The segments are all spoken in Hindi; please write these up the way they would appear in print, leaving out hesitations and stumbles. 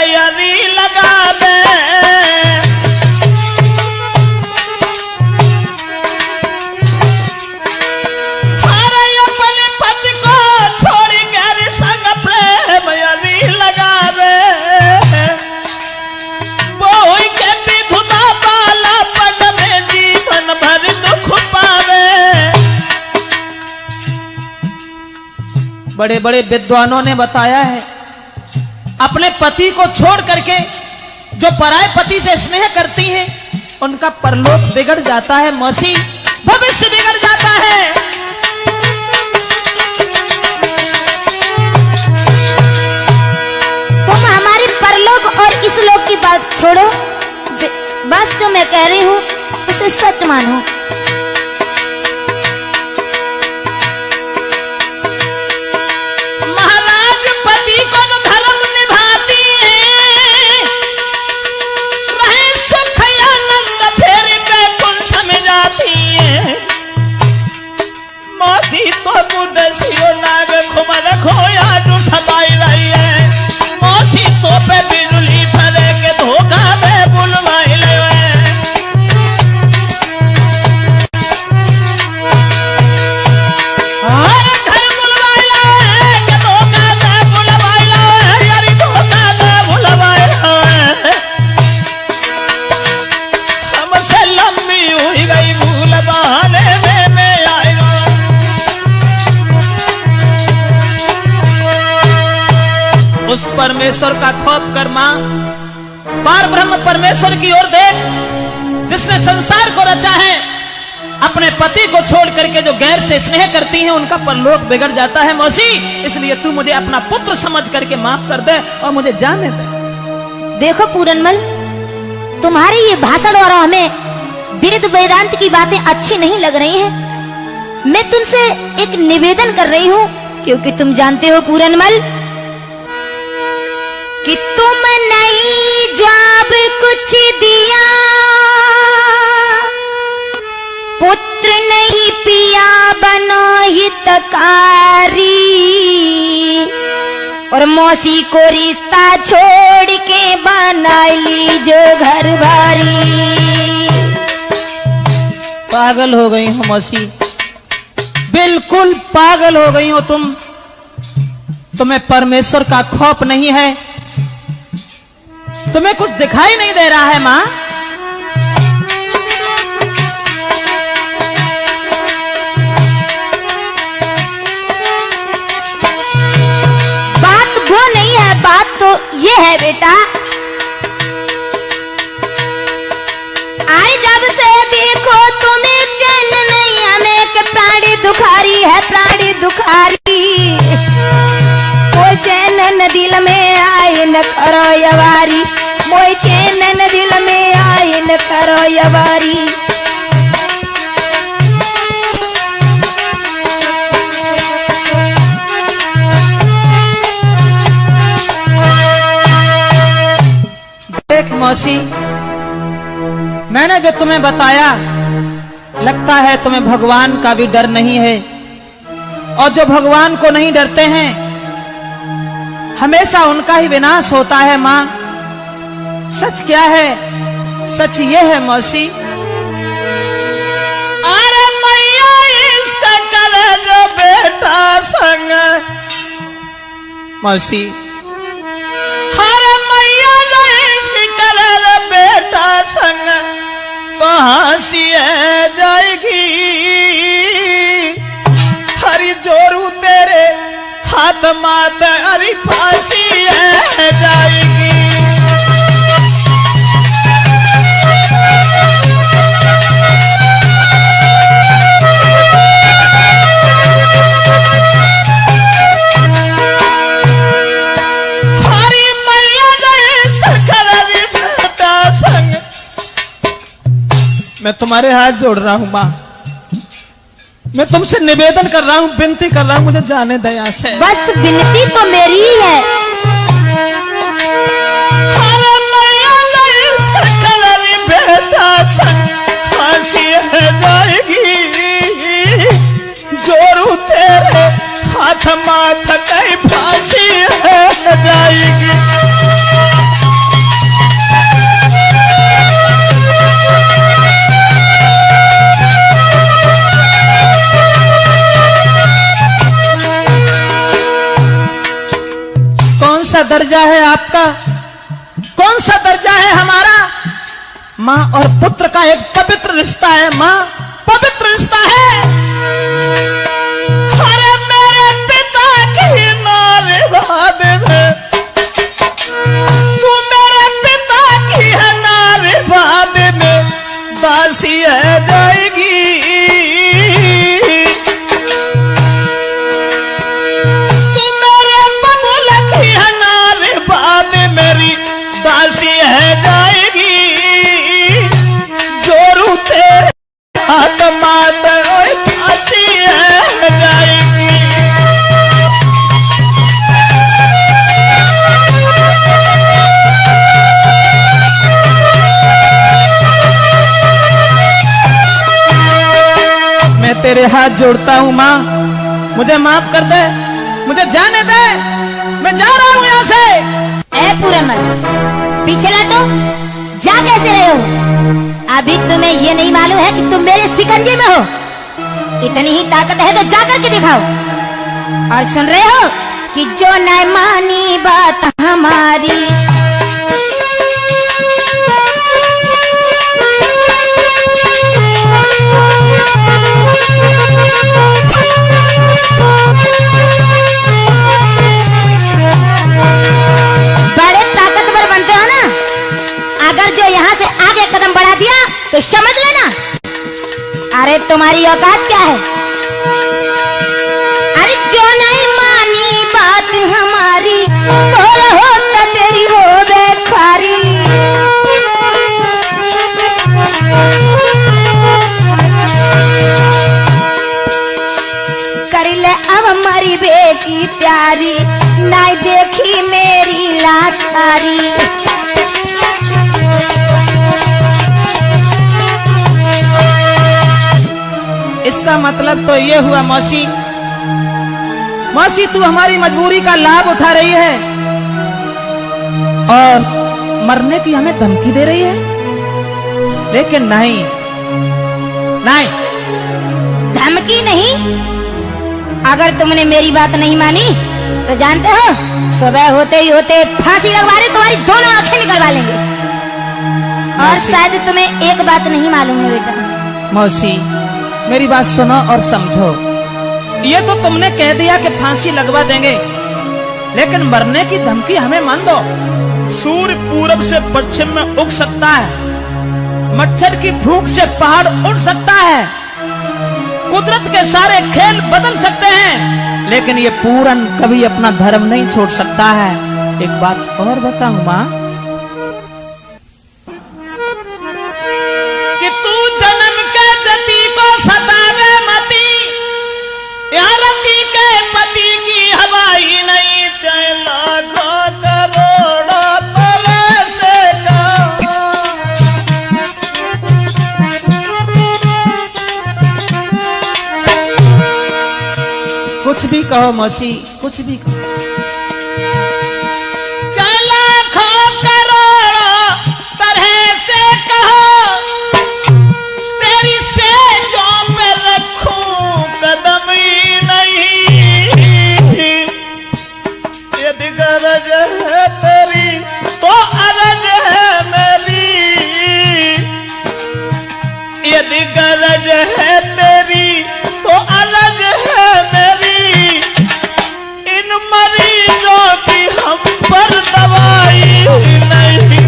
यदि लगावे, हरे अपने पति को छोड़ कर संग प्रेम यदि लगावे, वो के विधुता बाला पद में जीवन भर दुख पावे। बड़े बड़े विद्वानों ने बताया है अपने पति को छोड़ करके जो पराये पति से स्नेह करती हैं उनका परलोक बिगड़ जाता है, मौसी भविष्य बिगड़ जाता है। तुम हमारी परलोक और इस लोक की बात छोड़ो, बस जो मैं कह रही हूँ उसे सच मानो। उस परमेश्वर का खौफ कर मां, पार ब्रह्म परमेश्वर की ओर देख जिसने संसार को रचा है। अपने पति को छोड़ करके जो गैर से स्नेह करती हैं उनका परलोक बिगड़ जाता है मौसी, इसलिए तू मुझे अपना पुत्र समझ करके माफ कर दे और मुझे जाने दे। देखो पूरनमल, तुम्हारी ये भाषण और हमें वेद वेदांत की बातें अच्छी नहीं लग रही हैं। मैं तुमसे एक निवेदन कर रही हूँ, क्योंकि तुम जानते हो पूरनमल कि तुम नहीं जवाब कुछ दिया, पुत्र नहीं पिया बनो हितकारी, और मौसी को रिश्ता छोड़ के बना लीजो घर बारी। पागल हो गई हो मौसी, बिल्कुल पागल हो गई हो तुम। तुम्हें परमेश्वर का खौफ नहीं है, तुम्हें कुछ दिखाई नहीं दे रहा है मां। बात वो नहीं है, बात तो ये है बेटा, आई जब से देखो तुम्हें चैन नहीं, हमें के प्राणी दुखारी है, प्राणी दुखारी। कोई चैन न दिल में आए न करो यवारी, मोई चैन न दिल में आए न करो यवारी। देख मौसी, मैंने जो तुम्हें बताया, लगता है तुम्हें भगवान का भी डर नहीं है, और जो भगवान को नहीं डरते हैं हमेशा उनका ही विनाश होता है मां। सच क्या है? सच ये है मौसी, अरे मैया इसका करे जो बेटा संग, मौसी हरे मैया जो इसका करे बेटा संग, तो हंसी जाएगी, हरी जोरू तेरे हाथ मात हरी फांसी जाएगी। हरी मैया गए शंकर बेटा संग, मैं तुम्हारे हाथ जोड़ रहा हूं मां, मैं तुमसे निवेदन कर रहा हूं, विनती कर रहा हूं, मुझे जाने दे यहाँ से। बस विनती तो मेरी ही है। हरे मैया गई शंकर बेटा संग, फांसी जाएगी, जोरू तेरे हाथ माथ कहीं फांसी जाएगी। सा दर्जा है आपका, कौन सा दर्जा है हमारा? माँ और पुत्र का एक पवित्र रिश्ता है माँ, पवित्र रिश्ता है। अरे मेरे पिता की नारी में, तू मेरे पिता की है नारी में, दासी है जाएगी। तू मेरे बबुल की है नारी मेरी, दासी है जाएगी। जोरू तेरे हाथ मात दासी है जाएगी। मैं तेरे हाथ जोड़ता हूँ माँ, मुझे माफ कर दे, मुझे जाने दे, मैं जा रहा हूँ यहाँ से। ए पूरनमल, पीछे लौटो, जा कैसे रहे हो? अभी तुम्हें ये नहीं मालूम है कि तुम मेरे सिकंजे में हो? इतनी ही ताकत है तो जा करके दिखाओ। और सुन रहे हो कि जो न मानी बात हमारी, तो समझ लेना। अरे तुम्हारी औकात क्या है? अरे जो नहीं मानी बात हमारी, बोल हो तो तेरी हो बेखारी। कर ले अब हमारी बेटी प्यारी, ना देखी मेरी लाचारी। इसका मतलब तो ये हुआ मौसी, मौसी तू हमारी मजबूरी का लाभ उठा रही है और मरने की हमें धमकी दे रही है। लेकिन नहीं नहीं, धमकी नहीं। अगर तुमने मेरी बात नहीं मानी तो जानते हो सुबह होते ही होते फांसी लगवा रहे, तुम्हारी दोनों आंखें निकलवा लेंगे। और शायद तुम्हें एक बात नहीं मालूम है बेटा। मौसी मेरी बात सुनो और समझो, ये तो तुमने कह दिया कि फांसी लगवा देंगे, लेकिन मरने की धमकी हमें मान दो। सूर्य पूरब से पश्चिम में उग सकता है, मच्छर की फूंक से पहाड़ उड़ सकता है, कुदरत के सारे खेल बदल सकते हैं, लेकिन ये पूरन कभी अपना धर्म नहीं छोड़ सकता है। एक बात और बताऊं माँ, कि तू जन्म के जति को सतावे मती, यार रति के पति की हवाई नहीं, चाहे लाखों करोड़ों तले से कुछ भी कहो मौसी, कुछ भी कहो। चाहे लाखों करोड़ों तरह से कहो, तेरी सेजों पे रखूं कदम ही नहीं। यदि गरज है तेरी तो अरज है मेरी, यदि गरज है तेरी तो अरज है मेरी। इन मरीजों की हम पर दवाई नहीं।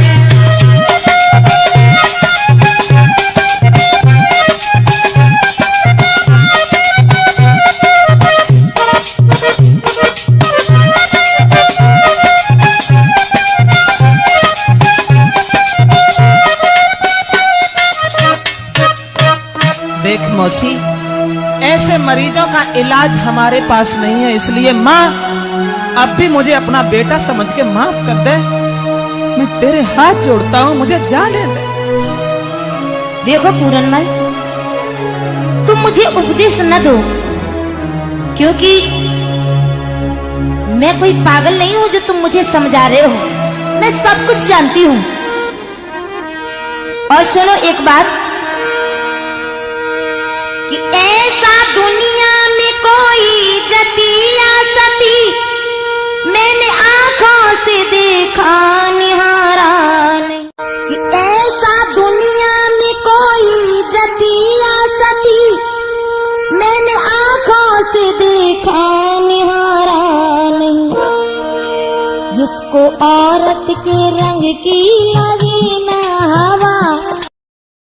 देख मौसी, ऐसे मरीजों का इलाज हमारे पास नहीं है, इसलिए माँ अब भी मुझे अपना बेटा समझ के माफ कर दे। मैं तेरे हाथ जोड़ता हूँ, मुझे जाने दे। देखो पूरनमल, तुम मुझे उपदेश न दो, क्योंकि मैं कोई पागल नहीं हूं जो तुम मुझे समझा रहे हो। मैं सब कुछ जानती हूँ। और सुनो एक बात, कि ऐसा दुनिया में कोई जतिया सती मैंने आज आंखों से देखा निहारा नहीं। कि ऐसा दुनिया में कोई जतिया सती मैंने आंखों से देखा निहारा नहीं। जिसको औरत के रंग की लगी ना